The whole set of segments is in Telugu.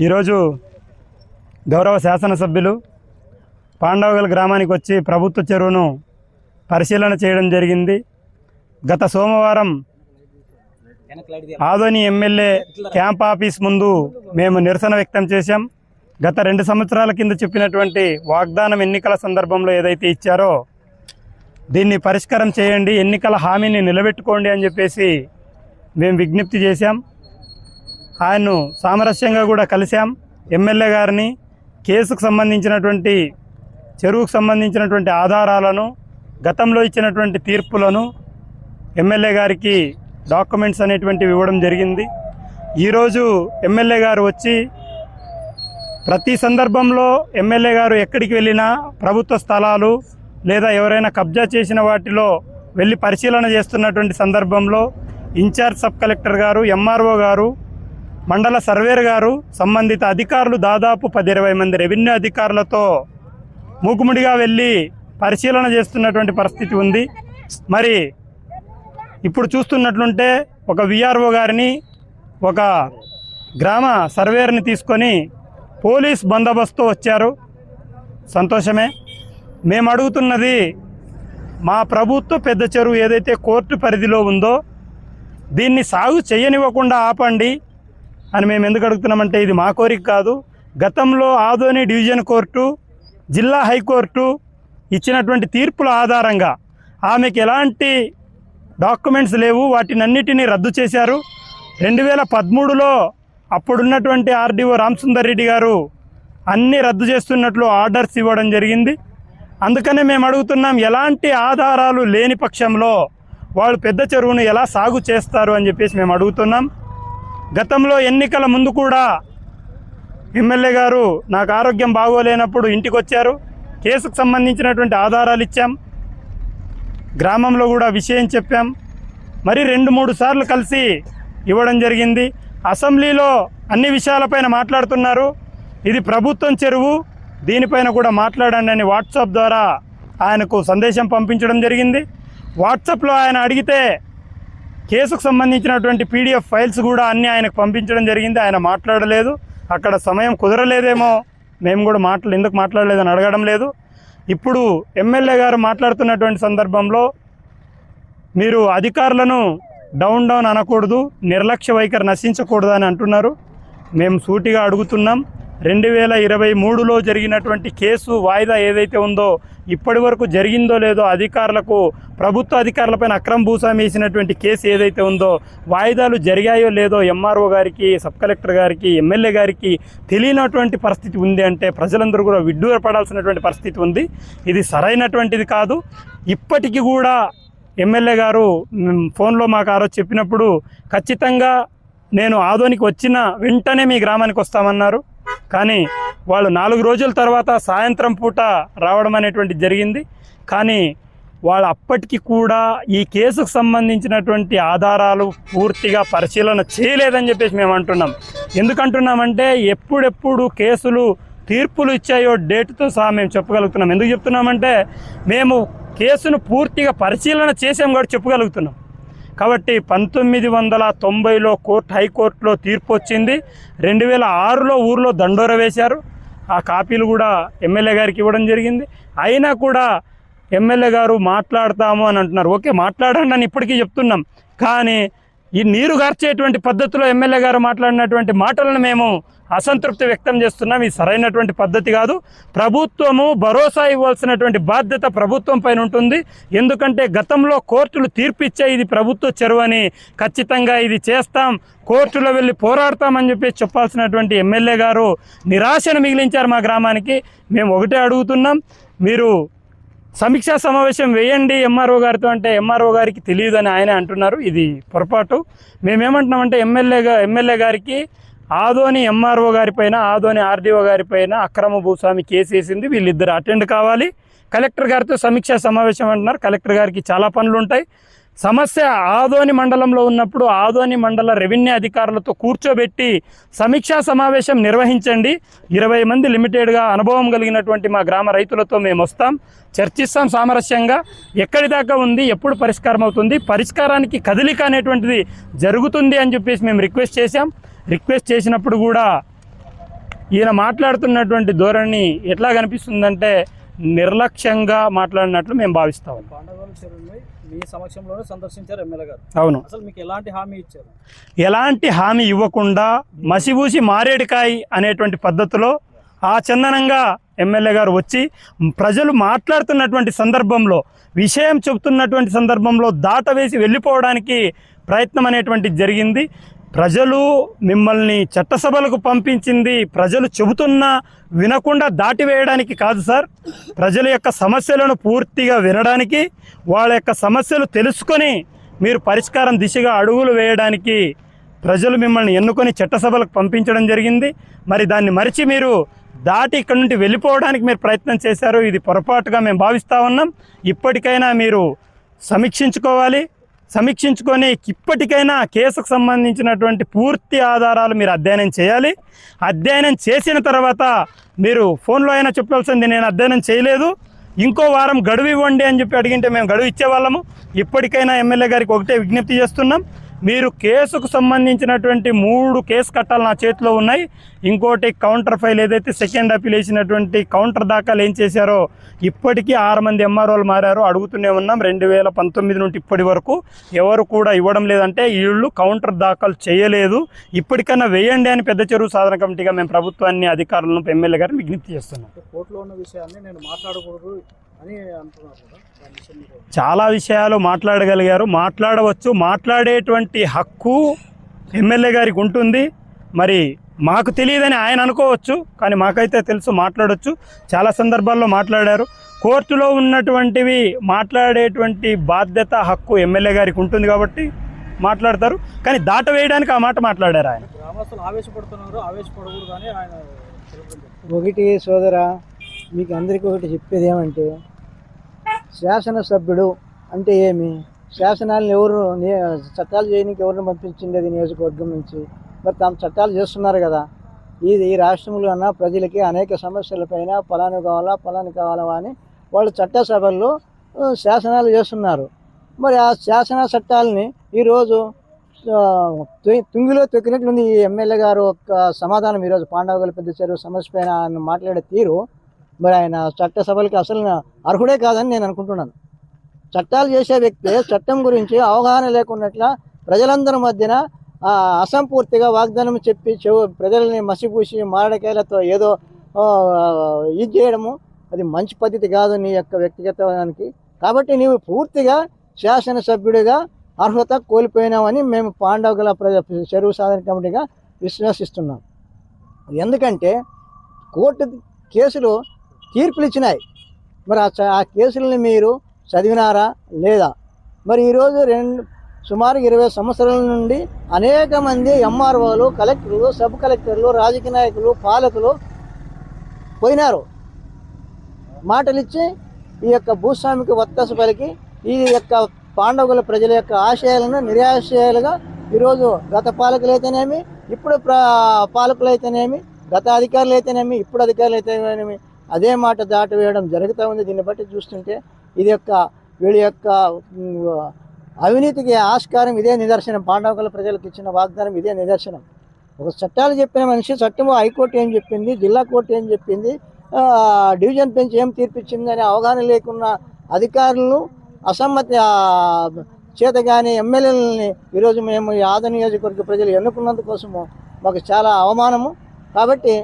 ఈరోజు గౌరవ శాసనసభ్యులు పాండవగల్ గ్రామానికి వచ్చి ప్రభుత్వ చెరువును పరిశీలన చేయడం జరిగింది. గత సోమవారం ఆదోని ఎమ్మెల్యే క్యాంప్ ఆఫీస్ ముందు మేము నిరసన వ్యక్తం చేశాం. గత 2 సంవత్సరాల కింద చెప్పినటువంటి వాగ్దానం ఎన్నికల సందర్భంలో ఏదైతే ఇచ్చారో దీన్ని పరిష్కారం చేయండి, ఎన్నికల హామీని నిలబెట్టుకోండి అని చెప్పేసి మేము విజ్ఞప్తి చేశాం. ఆయన్ను సామరస్యంగా కూడా కలిశాం. ఎమ్మెల్యే గారిని కేసుకు సంబంధించినటువంటి చెరువుకు సంబంధించినటువంటి ఆధారాలను, గతంలో ఇచ్చినటువంటి తీర్పులను ఎమ్మెల్యే గారికి డాక్యుమెంట్స్ అనేటువంటివి ఇవ్వడం జరిగింది. ఈరోజు ఎమ్మెల్యే గారు వచ్చి ప్రతి సందర్భంలో ఎమ్మెల్యే గారు ఎక్కడికి వెళ్ళినా ప్రభుత్వ స్థలాలు లేదా ఎవరైనా కబ్జా చేసిన వాటిలో వెళ్ళి పరిశీలన చేస్తున్నటువంటి సందర్భంలో ఇన్ఛార్జ్ సబ్ కలెక్టర్ గారు, ఎంఆర్ఓ గారు, మండల సర్వేర్ గారు, సంబంధిత అధికారులు దాదాపు 10-20 మంది రెవెన్యూ అధికారులతో మూకుముడిగా వెళ్ళి పరిశీలన చేస్తున్నటువంటి పరిస్థితి ఉంది. మరి ఇప్పుడు చూస్తున్నట్లుంటే ఒక విఆర్ఓ గారిని, ఒక గ్రామ సర్వేర్ని తీసుకొని పోలీస్ బందోబస్తు వచ్చారు. సంతోషమే. మేము అడుగుతున్నది, మా ప్రభుత్వ పెద్ద చెరువు ఏదైతే కోర్టు పరిధిలో ఉందో దీన్ని సాగు చేయనివ్వకుండా ఆపండి అని మేము ఎందుకు అడుగుతున్నామంటే ఇది మా కోరిక కాదు. గతంలో ఆదోని డివిజన్ కోర్టు, జిల్లా హైకోర్టు ఇచ్చినటువంటి తీర్పుల ఆధారంగా ఆమెకి ఎలాంటి డాక్యుమెంట్స్ లేవు, వాటినన్నిటినీ రద్దు చేశారు. 2013లో అప్పుడున్నటువంటి ఆర్డీఓ రామసుందర్ రెడ్డి గారు అన్నీ రద్దు చేస్తున్నట్లు ఆర్డర్స్ ఇవ్వడం జరిగింది. అందుకనే మేము అడుగుతున్నాం, ఎలాంటి ఆధారాలు లేని పక్షంలో వాళ్ళు పెద్ద చెరువును ఎలా సాగు చేస్తారు అని చెప్పేసి మేము అడుగుతున్నాం. గతంలో ఎన్నికల ముందు కూడా ఎమ్మెల్యే గారు నాకు ఆరోగ్యం బాగోలేనప్పుడు ఇంటికి వచ్చారు. కేసుకు సంబంధించినటువంటి ఆధారాలు ఇచ్చాం, గ్రామంలో కూడా విషయం చెప్పాం. మరి 2-3 సార్లు కలిసి ఇవ్వడం జరిగింది. అసెంబ్లీలో అన్ని విషయాలపైన మాట్లాడుతున్నారు. ఇది ప్రభుత్వం చెరువు, దీనిపైన కూడా మాట్లాడండి అని వాట్సాప్ ద్వారా ఆయనకు సందేశం పంపించడం జరిగింది. వాట్సాప్లో ఆయన అడిగితే కేసుకు సంబంధించినటువంటి పీడిఎఫ్ ఫైల్స్ కూడా అన్నీ ఆయనకు పంపించడం జరిగింది. ఆయన మాట్లాడలేదు. అక్కడ సమయం కుదరలేదేమో, మేము కూడా ఎందుకు మాట్లాడలేదని అడగడం లేదు. ఇప్పుడు ఎమ్మెల్యే గారు మాట్లాడుతున్నటువంటి సందర్భంలో మీరు అధికారులను డౌన్ అనకూడదు, నిర్లక్ష్య వైఖరి నశించకూడదు అని అంటున్నారు. మేము సూటిగా అడుగుతున్నాం, 2023లో జరిగినటువంటి కేసు వాయిదా ఏదైతే ఉందో ఇప్పటి వరకు జరిగిందో లేదో, అధికారులకు, ప్రభుత్వ అధికారులపైన అక్రమ భూస్వామి వేసినటువంటి కేసు ఏదైతే ఉందో వాయిదాలు జరిగాయో లేదో ఎంఆర్ఓ గారికి, సబ్ కలెక్టర్ గారికి, ఎమ్మెల్యే గారికి తెలియనటువంటి పరిస్థితి ఉంది అంటే ప్రజలందరూ కూడా విడ్డూరపడాల్సినటువంటి పరిస్థితి ఉంది. ఇది సరైనటువంటిది కాదు. ఇప్పటికీ కూడా ఎమ్మెల్యే గారు ఫోన్లో మాకు ఆ రోజు చెప్పినప్పుడు ఖచ్చితంగా నేను ఆదోనికి వచ్చిన వెంటనే మీ గ్రామానికి వస్తామన్నారు. కానీ వాళ్ళు 4 రోజుల తర్వాత సాయంత్రం పూట రావడం అనేటువంటిది జరిగింది. కానీ వాళ్ళు అప్పటికి కూడా ఈ కేసుకు సంబంధించినటువంటి ఆధారాలు పూర్తిగా పరిశీలన చేయలేదని చెప్పేసి మేము అంటున్నాం. ఎందుకంటున్నామంటే ఎప్పుడెప్పుడు కేసులు తీర్పులు ఇచ్చాయో డేట్తో సహా మేము చెప్పగలుగుతున్నాం. ఎందుకు చెప్తున్నామంటే మేము కేసును పూర్తిగా పరిశీలన చేసాం కూడా చెప్పగలుగుతున్నాం. కాబట్టి 1990లో హైకోర్టులో తీర్పు వచ్చింది. 2006లో ఊర్లో దండోర వేశారు. ఆ కాపీలు కూడా ఎమ్మెల్యే గారికి ఇవ్వడం జరిగింది. అయినా కూడా ఎమ్మెల్యే గారు మాట్లాడతాము అని అంటున్నారు. ఓకే, మాట్లాడండి అని ఇప్పటికీ చెప్తున్నాం. కానీ ఈ నీరు గార్చేటువంటి పద్ధతిలో ఎమ్మెల్యే గారు మాట్లాడినటువంటి మాటలను మేము అసంతృప్తి వ్యక్తం చేస్తున్నాం. ఇది సరైనటువంటి పద్ధతి కాదు. ప్రభుత్వము భరోసా ఇవ్వాల్సినటువంటి బాధ్యత ప్రభుత్వం పైన ఉంటుంది. ఎందుకంటే గతంలో కోర్టులు తీర్పు ఇచ్చాయి ఇది ప్రభుత్వ చెరువు అని, ఖచ్చితంగా ఇది చేస్తాం, కోర్టులో వెళ్ళి పోరాడతామని చెప్పి చెప్పాల్సినటువంటి ఎమ్మెల్యే గారు నిరాశను మిగిలించారు మా గ్రామానికి. మేము ఒకటే అడుగుతున్నాం, మీరు సమీక్షా సమావేశం వేయండి ఎంఆర్ఓ గారితో అంటే ఎంఆర్ఓ గారికి తెలియదని ఆయనే అంటున్నారు. ఇది పొరపాటు. మేమేమంటున్నామంటే ఎమ్మెల్యే గారికి ఆదోని ఎంఆర్ఓ గారిపైన, ఆదోని ఆర్డీఓ గారిపైన అక్రమ భూస్వామి కేసు వేసింది, వీళ్ళిద్దరు అటెండ్ కావాలి. కలెక్టర్ గారితో సమీక్షా సమావేశం అంటున్నారు. కలెక్టర్ గారికి చాలా పనులు ఉంటాయి. సమస్య ఆదోని మండలంలో ఉన్నప్పుడు ఆదోని మండల రెవెన్యూ అధికారులతో కూర్చోబెట్టి సమీక్షా సమావేశం నిర్వహించండి. 20 మంది లిమిటెడ్గా అనుభవం కలిగినటువంటి మా గ్రామ రైతులతో మేము వస్తాం, చర్చిస్తాం సామరస్యంగా. ఎక్కడి దాకా ఉంది, ఎప్పుడు పరిష్కారం అవుతుంది, పరిష్కారానికి కదలిక అనేటువంటిది జరుగుతుంది అని చెప్పేసి మేము రిక్వెస్ట్ చేసినప్పుడు కూడా ఈయన మాట్లాడుతున్నటువంటి ధోరణి ఎట్లా కనిపిస్తుందంటే నిర్లక్ష్యంగా మాట్లాడినట్లు మేము భావిస్తాం. పాండగోలు చెరువుని మీ సమక్షంలోనే సందర్శించారు ఎమ్మెల్యే గారు. అవును. అసలు మీకు ఎలాంటి హామీ ఇచ్చారు? ఎలాంటి హామీ ఇవ్వకుండా మసిబూసి మారేడుకాయ అనేటువంటి పద్ధతిలో చందనంగా ఎమ్మెల్యే గారు వచ్చి ప్రజలు మాట్లాడుతున్నటువంటి సందర్భంలో, విషయం చెబుతున్నటువంటి సందర్భంలో దాటవేసి వెళ్ళిపోవడానికి ప్రయత్నం అనేటువంటిది జరిగింది. ప్రజలు మిమ్మల్ని చట్టసభలకు పంపించింది ప్రజలు చెబుతున్నా వినకుండా దాటివేయడానికి కాదు సార్, ప్రజల యొక్క సమస్యలను పూర్తిగా వినడానికి, వాళ్ళ యొక్క సమస్యలు తెలుసుకొని మీరు పరిష్కారం దిశగా అడుగులు వేయడానికి ప్రజలు మిమ్మల్ని ఎన్నుకొని చట్టసభలకు పంపించడం జరిగింది. మరి దాన్ని మరిచి మీరు దాటి ఇక్కడ నుండి వెళ్ళిపోవడానికి మీరు ప్రయత్నం చేశారు. ఇది పొరపాటుగా మేము భావిస్తూ ఉన్నాం. ఇప్పటికైనా మీరు సమీక్షించుకొని ఇప్పటికైనా కేసుకు సంబంధించినటువంటి పూర్తి ఆధారాలు మీరు అధ్యయనం చేయాలి. అధ్యయనం చేసిన తర్వాత మీరు ఫోన్లో అయినా చెప్పాల్సింది నేను అధ్యయనం చేయలేదు, ఇంకో వారం గడువు ఇవ్వండి అని చెప్పి అడిగింటే మేము గడువు ఇచ్చేవాళ్ళము. ఇప్పటికైనా ఎమ్మెల్యే గారికి ఒకటే విజ్ఞప్తి చేస్తున్నాం, మీరు కేసుకు సంబంధించినటువంటి 3 కేసు కట్టాలు నా చేతిలో ఉన్నాయి. ఇంకోటి కౌంటర్ ఫైల్ ఏదైతే సెకండ్ అప్పీల్ వేసినటువంటి కౌంటర్ దాఖలు ఏం చేశారో ఇప్పటికీ 6 మంది ఎంఆర్ఓలు మారారు. అడుగుతూనే ఉన్నాం. 2019 నుండి ఇప్పటి వరకు ఎవరు కూడా ఇవ్వడం లేదంటే వీళ్ళు కౌంటర్ దాఖలు చేయలేదు. ఇప్పటికన్నా వేయండి అని పెద్ద చెరువు సాధన కమిటీగా మేము ప్రభుత్వాన్ని, అధికారులను, ఎమ్మెల్యే గారిని విజ్ఞప్తి చేస్తున్నాం. కోర్టులో ఉన్న విషయాన్ని నేను మాట్లాడకూడదు అని అంటున్నారు కదా. చాలా విషయాలు మాట్లాడగలిగారు, మాట్లాడవచ్చు. మాట్లాడేటువంటి హక్కు ఎమ్మెల్యే గారికి ఉంటుంది. మరి మాకు తెలియదని ఆయన అనుకోవచ్చు, కానీ మాకైతే తెలుసు, మాట్లాడవచ్చు. చాలా సందర్భాల్లో మాట్లాడారు. కోర్టులో ఉన్నటువంటివి మాట్లాడేటువంటి బాధ్యత, హక్కు ఎమ్మెల్యే గారికి ఉంటుంది కాబట్టి మాట్లాడతారు. కానీ దాటవేయడానికి ఆ మాట మాట్లాడారు ఆయన. గ్రామస్తులు ఆవేశపడుతున్నారు, ఆవేశపడకూడదు కానీ ఆయన ఒకటి సోదరా, మీకు అందరికీ ఒకటి చెప్పేది ఏమంటే, శాసనసభ్యుడు అంటే ఏమి? శాసనాలను ఎవరు, చట్టాలు చేయడానికి ఎవరిని పంపించిండేది నియోజకవర్గం నుంచి? మరి తాము చట్టాలు చేస్తున్నారు కదా. ఈ రాష్ట్రంలో అన్న ప్రజలకి అనేక సమస్యలపైన ఫలాని కావాలా అని వాళ్ళు చట్టసభల్లో శాసనాలు చేస్తున్నారు. మరి ఆ శాసన చట్టాలని ఈరోజు తుంగిలో తొక్కినట్లుంది. ఈ ఎమ్మెల్యే గారు ఒక సమాధానం ఈరోజు పాండవగల పెద్ద చెరువు సమస్య పైన ఆయన మాట్లాడే తీరు, మరి ఆయన చట్టసభలకి అసలు అర్హుడే కాదని నేను అనుకుంటున్నాను. చట్టాలు చేసే వ్యక్తి చట్టం గురించి అవగాహన లేకున్నట్ల ప్రజలందరి మధ్యన అసంపూర్తిగా వాగ్దానం చెప్పి ప్రజల్ని మసిపూసి మారడికాయలతో ఏదో ఇది చేయడము అది మంచి పద్ధతి కాదు నీ యొక్క వ్యక్తిగతానికి. కాబట్టి నీవు పూర్తిగా శాసనసభ్యుడిగా అర్హత కోల్పోయినామని మేము పాండవగల చెరువు సాధన కమిటీగా విశ్వసిస్తున్నాం. ఎందుకంటే కోర్టు కేసులు తీర్పులు ఇచ్చినాయి. మరి ఆ కేసులని మీరు చదివినారా లేదా? మరి ఈరోజు సుమారు 20 సంవత్సరాల నుండి అనేక మంది ఎంఆర్ఓలు, కలెక్టర్లు, సబ్ కలెక్టర్లు, రాజకీయ నాయకులు, పాలకులు పోయినారు. మాటలు ఇచ్చి ఈ యొక్క భూస్వామికి వత్తాసు పలికి ఈ యొక్క పాండవుల ప్రజల యొక్క ఆశయాలను నిరాశయాలుగా ఈరోజు గత పాలకులైతేనేమి, ఇప్పుడు పాలకులైతేనేమి, గత అధికారులు అయితేనేమి, ఇప్పుడు అధికారులు అయితేనేమి అదే మాట దాటివేయడం జరుగుతూ ఉంది. దీన్ని బట్టి చూస్తుంటే ఇది వీళ్ళ యొక్క అవినీతికి ఆస్కారం ఇదే నిదర్శనం. పాండవకుల ప్రజలకు ఇచ్చిన వాగ్దానం ఇదే నిదర్శనం. ఒక చట్టాలు చెప్పిన మనిషి చట్టము హైకోర్టు ఏం చెప్పింది, జిల్లా కోర్టు ఏం చెప్పింది, డివిజన్ బెంచ్ ఏం తీర్పిచ్చింది అనే అవగాహన లేకున్న అధికారులను, అసమ్మతి చేతగాని ఎమ్మెల్యేలని ఈరోజు మేము ఈ ఆద నియోజకవర్గ ప్రజలు ఎన్నుకున్నందుకోసము మాకు చాలా అవమానము. కాబట్టి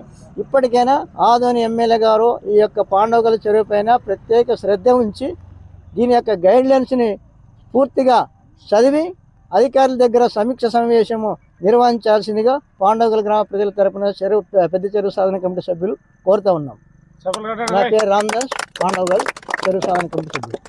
ఇప్పటికైనా ఆదోని ఎమ్మెల్యే గారు ఈ యొక్క పాండవగల చెరువు పైన ప్రత్యేక శ్రద్ధ ఉంచి దీని యొక్క గైడ్లైన్స్ని పూర్తిగా చదివి అధికారుల దగ్గర సమీక్ష సమావేశము నిర్వహించాల్సిందిగా పాండవగల గ్రామ ప్రజల తరపున పెద్ద చెరువు సాధన కమిటీ సభ్యులు కోరుతూ ఉన్నాం. నా పేరు రామదాస్, పాండవగల్ చెరువు సాధన కమిటీ సభ్యులు.